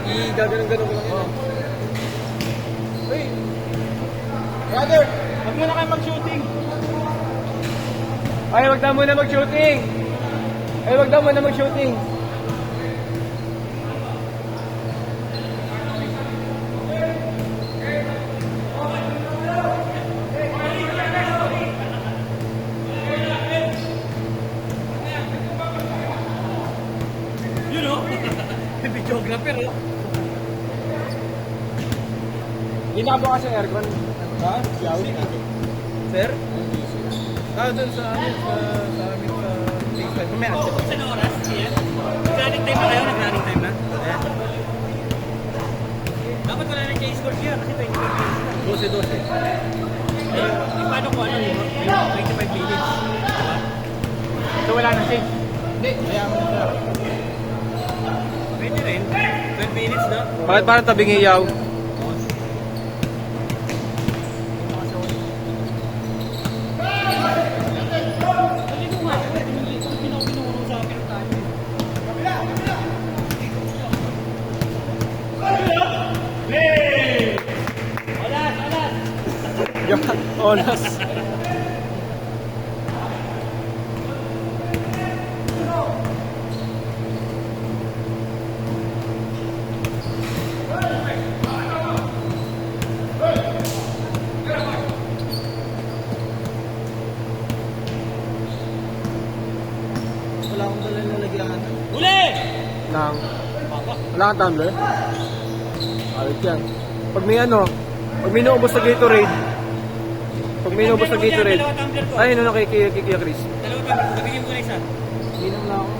I-gaganon-ganon ko lang yun. Hey! Brother! Huwag muna kayo mag-shooting! Ay, wag na muna mag-shooting! Ay, wag na muna mag-shooting! Yun o! Videographer o! Ginagawa kasi aircon. Ha? Yawi natin. Sir? Doon sa amin, sa amin sa basement. Mamaya na siya. Saan oras? Yan? Nag-running time na kayo? Nag-running time na? Ayan. Dapat wala na chase course yan kasi 25 minutes na. 12. Paano kung ano yung 25 minutes? Diba? So wala na siya. Hindi, kaya mo na. Pwede rin. 12 minutes na. Bakit parang tabing iyaw? Olas. Wala akong dala na lagyan. Uli! Wala kang tumbler? Alit yan. Pag may naubos na Gatorade, ay, ano na kay Kuya Chris? Dalawa tumbler. Nabigyan ko na isa. Inom lang ako.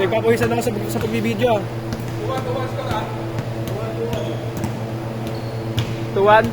Nagpapawisan ako sa pagbibideo. Tuwan?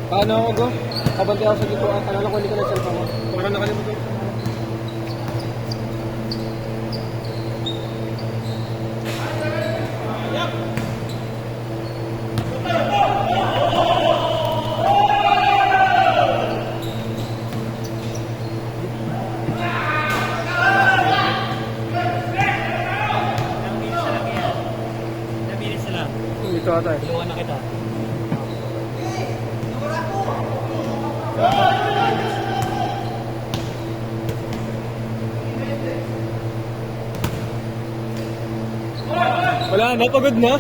Paano ako, go? Kabante ako sa gituan. Ano lang ko, hindi ka ng cellphone ko. Kung ano nakalimutan. Dito ata eh. Tulungan na kita. Wala na, pagod na.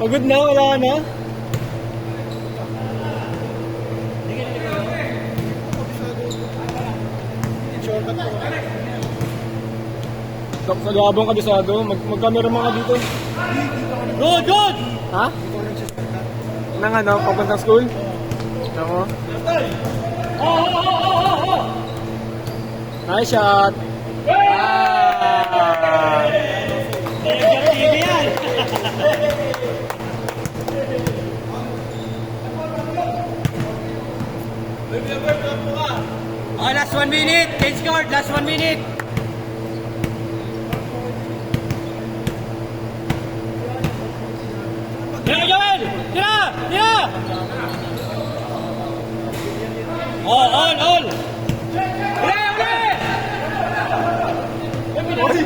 Pagod na, wala na. Sa labang kabisado, mag-camera mga dito. Good, good! Ha? Nang ano, papuntang school? Ako. Nice shot! Ah! TV yan! Okay, last 1 minute. Change guard, last 1 minute. Tira, Joel! Tira! Tira! Oh, all! Uli!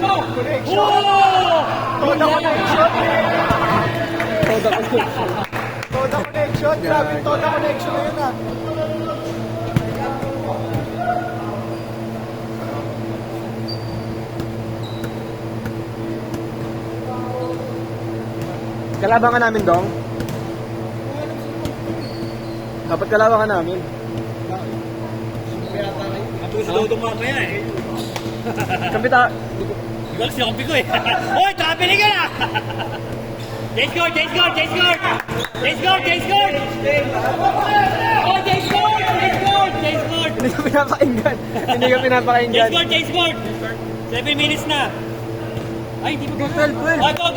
Toda connection! Toda connection! Grabe, toda connection na yun ah! Kalaban ka namin, Dong? Dapat kalaban ka namin. Ito sa Dodong mamaya eh. Kampita, Ikaw si kampi ko eh. Hoy, tapili ka na! Change guard! Oh, change guard! hindi ka pinapakinggan. Hindi ka pinapakinggan. Change guard! 7 minutes na. Ay, hindi mo go. 12. Oh, go!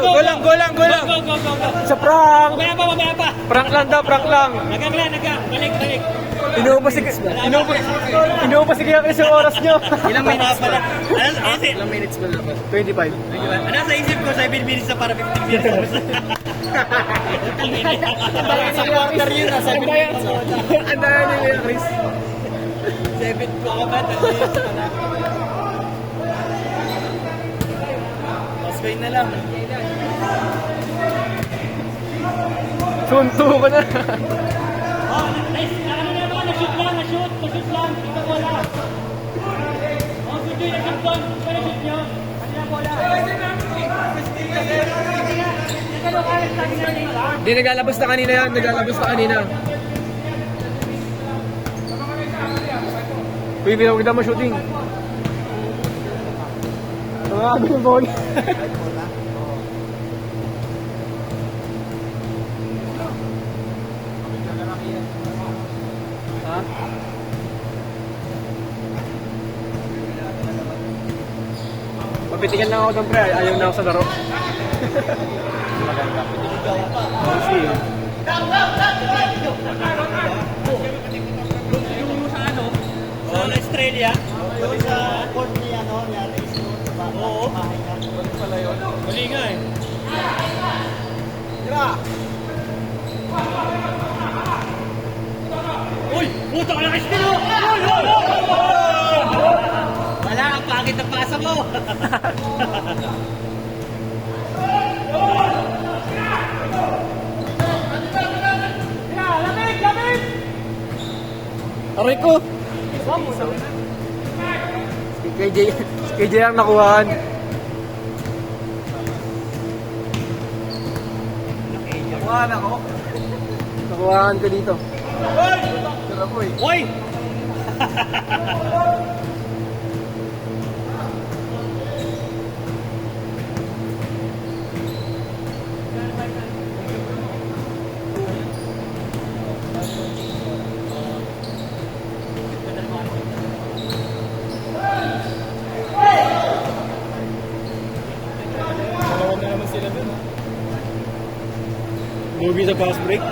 Go lang. Go! Sa prank! Mamaya pa! Prank lang daw, prank lang. Balik. Inuubos si Kaya Chris yung oras nyo. Ilang minutes pala? Ilang minutes ba dapat? 25. Ano sa isip ko, 7 minutes na para 15 minutes. Sa quarter yun na, 7 minutes. Ang daya ni Kaya Chris. 7 ko ako ba? Pasway na lang. Sunto ko na. Oh, nice. Na-shoot lang. Ito bola. Oh, good yun. Na-shoot doon. Ito na-shoot nyo. Ano yung bola? Hindi, naglalabas na kanina yan. Naglalabas na kanina. Uy, kita mo shooting. Tawagin yung ball. Ha? Papitikan lang ako doon, pre. Ayaw na ako sa laro. Maganda. Sa Australia? Sa court ni ano, ni Aris, sa Oo. bahay niya. Mali nga eh. Uy! Puto ka lang estilo! Wala, ang pangit ng pasa mo! Lamig! Aray ko! KJ ang nakuhaan. Nakuhaan ako. Nakuhaan ko dito. Uy! Lugi sa fast break.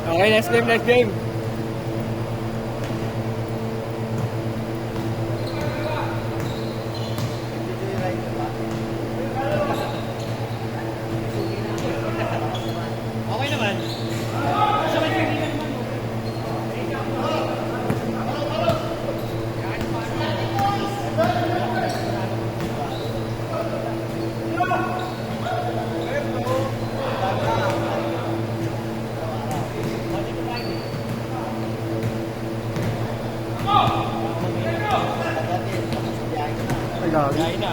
Okay, next game, next game. Okay naman. Sabay kaibigan naman mo. Ay, gagi. Kaya na.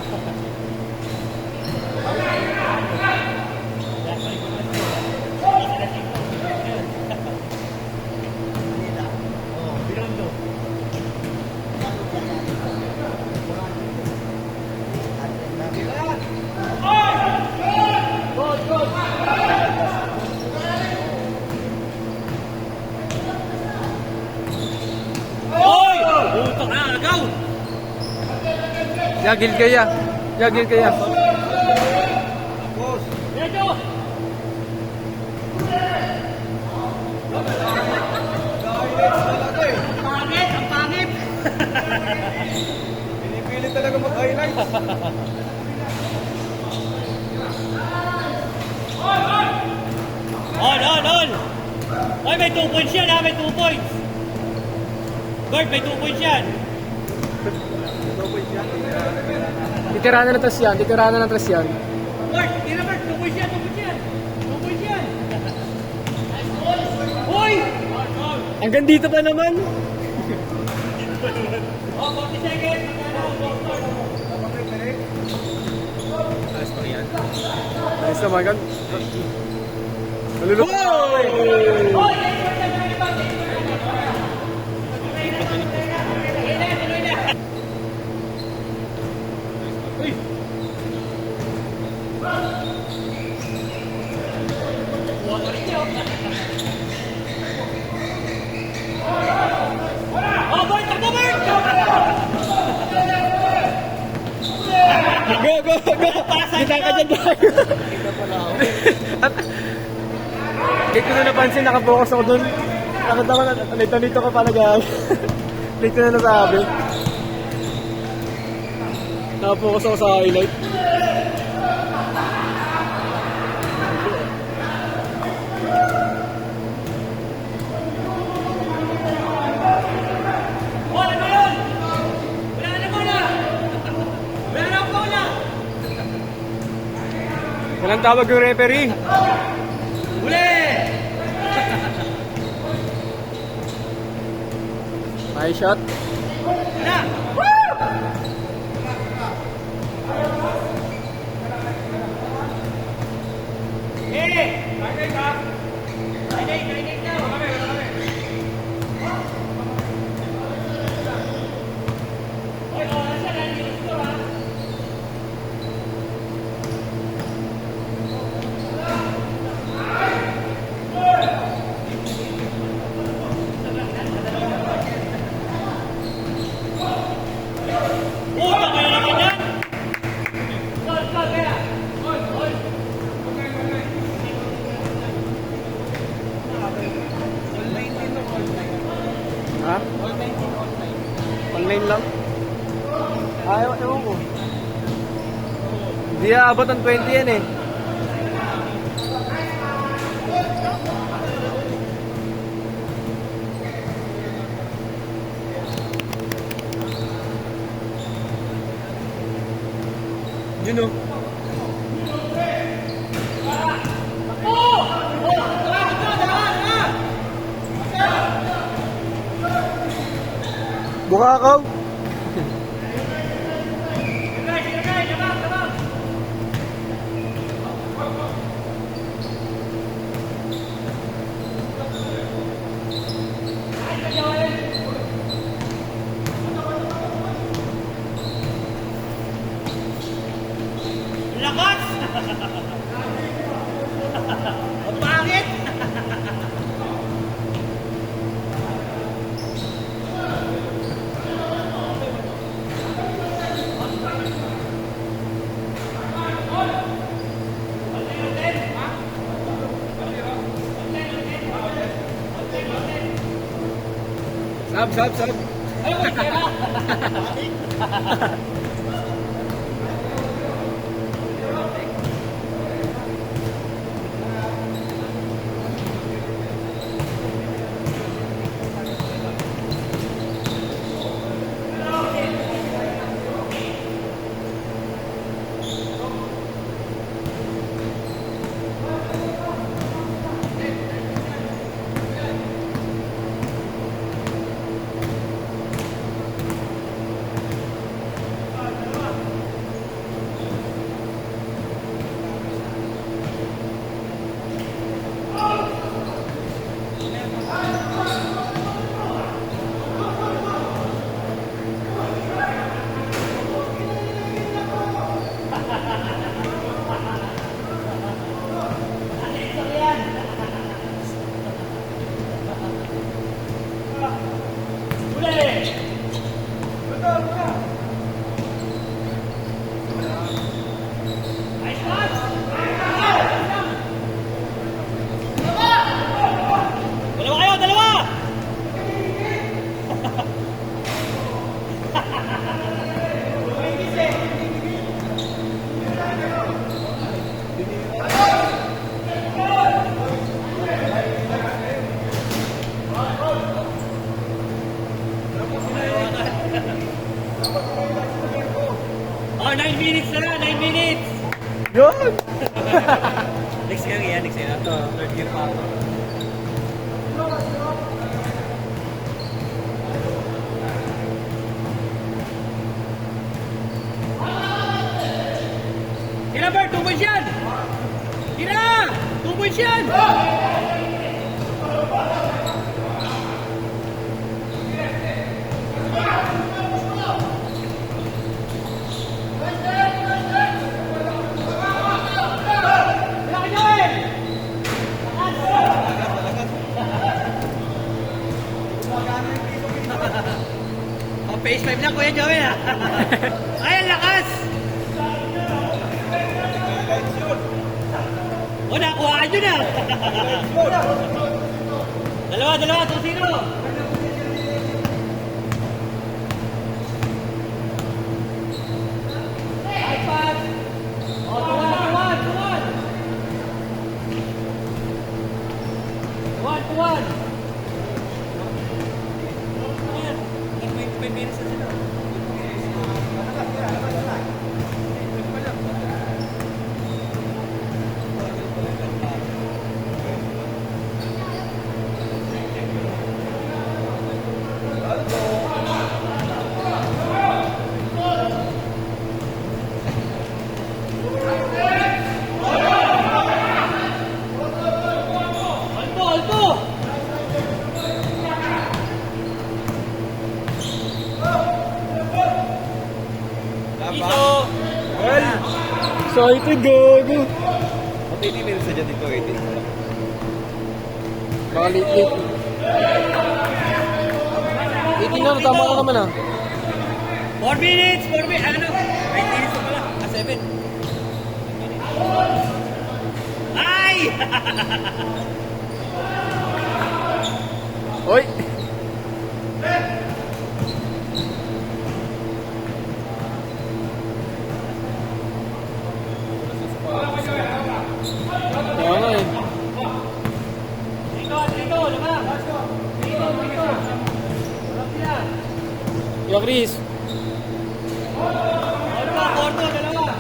Oy! Butok na, agaw! Yagil kaya. Yagil kaya. Diretso! Pangit! Ang pangit! Pinipilit talaga mag-highlights. On! Oy, may 2 points yan ha, may 2 points. Guard, may 2 points yan. Titira na ng tres yan. Titira na ng tres yan. Guard, tira Guard, 2 points yan, 2 points yan. 2 points yan. Uy! Hanggang dito pa naman. Oh, 40 seconds. Nice naman kan. Malulok. Oy! Oh, Bert! Takbo, Bert! Go, go, go. Kita ka dyan tayo. Hindi ko na napansin, nakapokus ako dun. Nakita ko na, nito ka pala gag. Late ko na nasabi. Nakapokus ako sa highlight. Wala na yun! Wala na bola! Wala na bola! Walang tawag yung referee. Uli! May shot. Wala! Eh! Kainig na! Oy, oras na lang yung score ha! Puta, may naman yan! Gol, kaya! Gol! Ha? Online lang? Ewan ko. Hindi aabot ng 20 yan eh. Yun o. Bukakaw. Lakas! Ang pangit! Sab, sab, sab. Ayun, kaya. Dalawa kayo, dalawa! Oh, 9 minutes na, 9 minutes! Yun! Next year yan, next year. Third year pa ako. Tira, Bert! 2 points yan! Tira! 2 points yan! Oh, phase 5 na, Kuya Joey, ha? Ay, ang lakas! O, nakuhaan nyo na! Dalawa, 2-0! iPad! O, 2-1! 2-1! May minutes na sila. Alto! Iso! Well, excited, gago. Pati hindi meron sa dyan dito, 18. Baka late. 18 na, tama ka naman ah. 4 minutes! 4 minutes! Ano? 8 minutes pa pala. 7. Ay! Oy! Kaya nga eh. Dito, lamang! Dito! Walang sila! Yo, Chris. Korto, dalawa!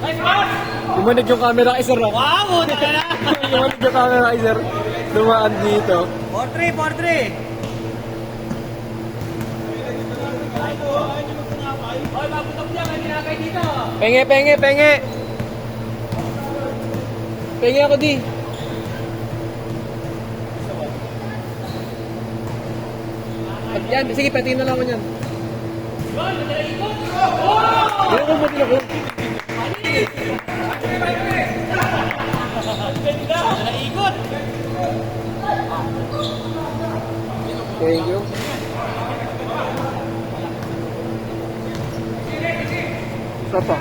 Nice pass! Lumanig yung camera kay Sir ah. Wow! Dala! Lumanig yung camera kay Sir. Dumaan dito. 4-3! Hoy, mabutok niya, may tinakay dito! Penge! Penge ako di. Yan, sige, patingin na lang ako niyan. Yun, madala ikot! Oh! Hindi ako matin ako. Ganda! Madala ikot! Thank you. Isa pa.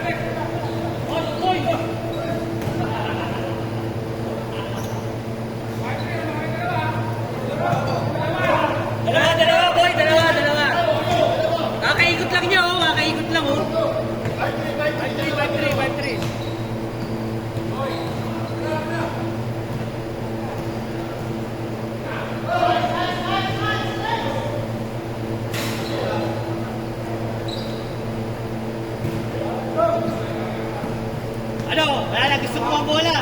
gusto ko ang bola.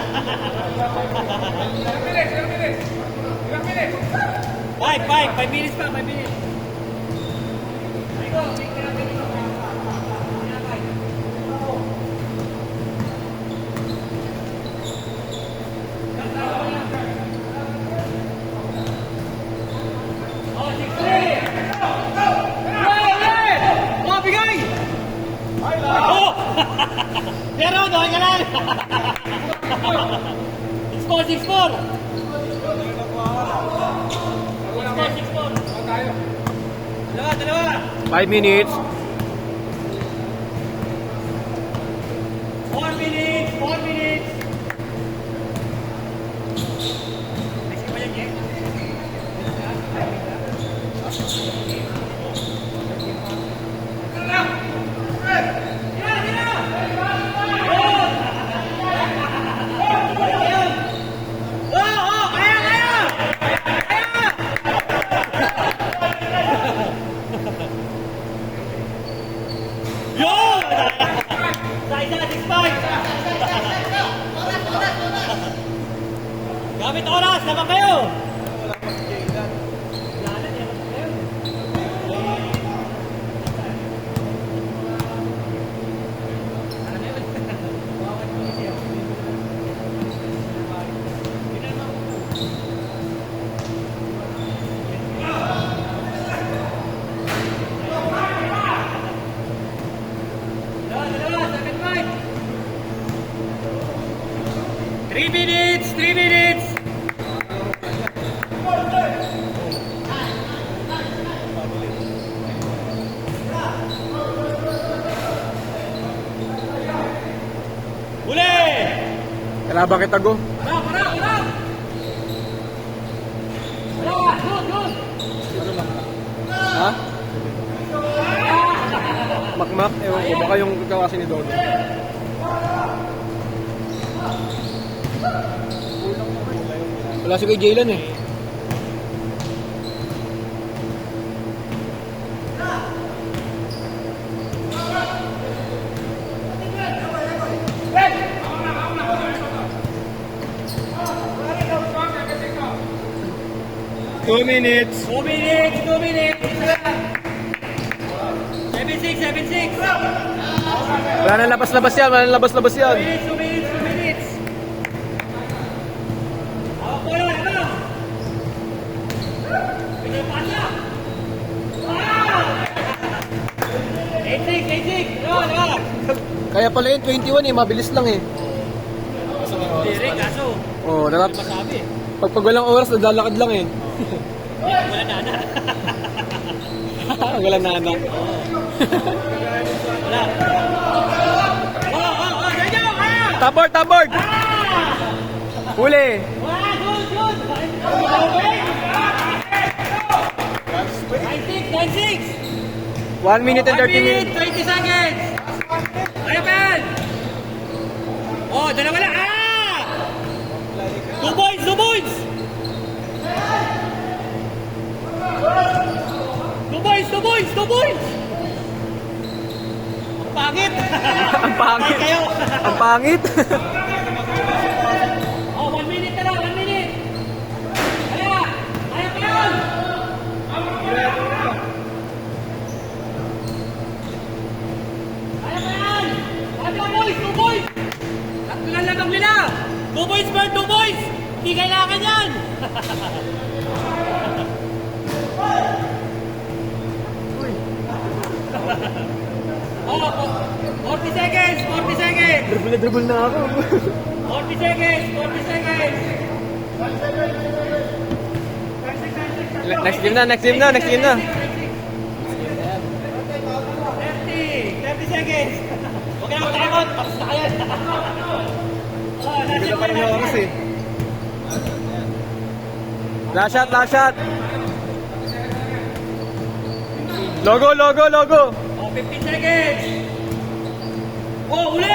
5 minutes pa, 5 minutes. Pero, doon ka lang! 6-4! 6-4! Dalawa! 5 minutes. 4 minutes! 4 minutes! Next ka ba yan, Jay? Gamit oras, naman kayo! Three minutes! Uli! Kalaban kita, go. Harap! Good! Ha? Makmak? Ewan ko, baka yung kawasin ni Dodo. Wala si Kuya Jaylan eh. Two minutes. 2 minutes! 7-6! Wala nang labas-labas yan. 2 minutes! Hawak bola, ano? Pinapasa! 8-6! Ano? Kaya pala yun, 21 eh. Mabilis lang eh. Hindi rin, kaso. Oo, Hindi masabi. pag walang oras, naglalakad lang eh. Wala na. Walang nana. Wala. Tabord! Huli! Good! 9-6! 1 minute and 30 minutes. 20 seconds! Ayapan! Oh, dalawa lang! 2 points! 2 points! 2 points! Ang pangit! Ang pangit. Kayo! Ang pangit. Oh, 1 minute na lang! 1 minute! Kaya pa yun! Boys! 2 points! Tatlo lang labang nila! 2 points per 2 points! Hindi kailangan yan! Oh, 40 seconds! 40 seconds! Dribble na ako. 40 seconds! 40 seconds! Next game na. 30 seconds! Huwag ka na matakot! Tapos na kayo! Hindi na pa rin yung oras eh. Last shot. Logo. Oh, 15 seconds! Oh, uli!